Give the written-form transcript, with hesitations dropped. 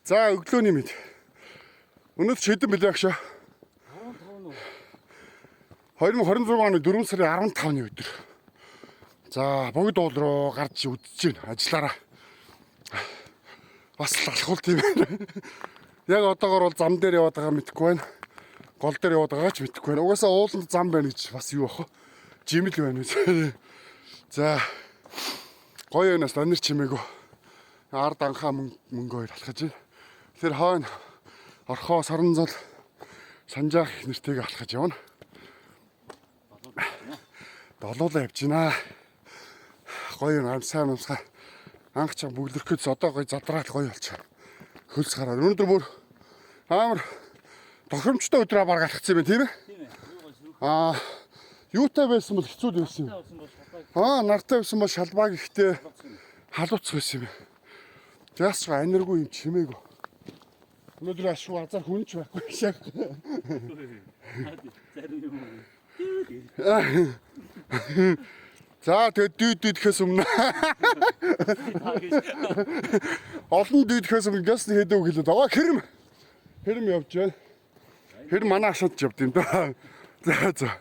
За өглөөний мэд. Өнөөдөр шийдэн билээ агшаа. 2026 оны 4 сарын 15-ны өдөр. За бүгд уул руу гарч үдчихэж байна. Ажиллаараа. Бас алхуул тийм байна. Яг одоогор бол зам дээр яваад байгаа мэдэхгүй байна. Гол дээр яваад байгаа ч мэдэхгүй байна. Угаасаа ууланд зам байна гэж бас юу ах вэ? Жимэл байна үү? За гоё юмас данэр чимээгөө. Ард анхаа мөнгөөр алхаж байна. Тэр хойно орхоо саранзал санжаах нэртэйг алхаж явна. Долуулаа явж байна. Гоё амсаа анх чам бүглэрхэд одоо гоё задраад гоё болчихоо. Хөлс гараад өнөөдөр бүр амар тохиромжтой өдрөө баг алхацсан юм тийм ээ? Тийм ээ. Юутай байсан бол хэцүү байсан юм. Нартай байсан бол шалбааг ихтэй халууцсан байсан юм. Яас ч аниргүй юм чимээгүй. Өнөөдөр ашгүй азар хүнч байхгүй шээ. За тэгээд дүйдэхээс өмнө олон дүйдэхээс өмнө газ хийдэг хэлээд байгаа хэрэм явж байна. Хэрэм манай ашаад явд юм да. За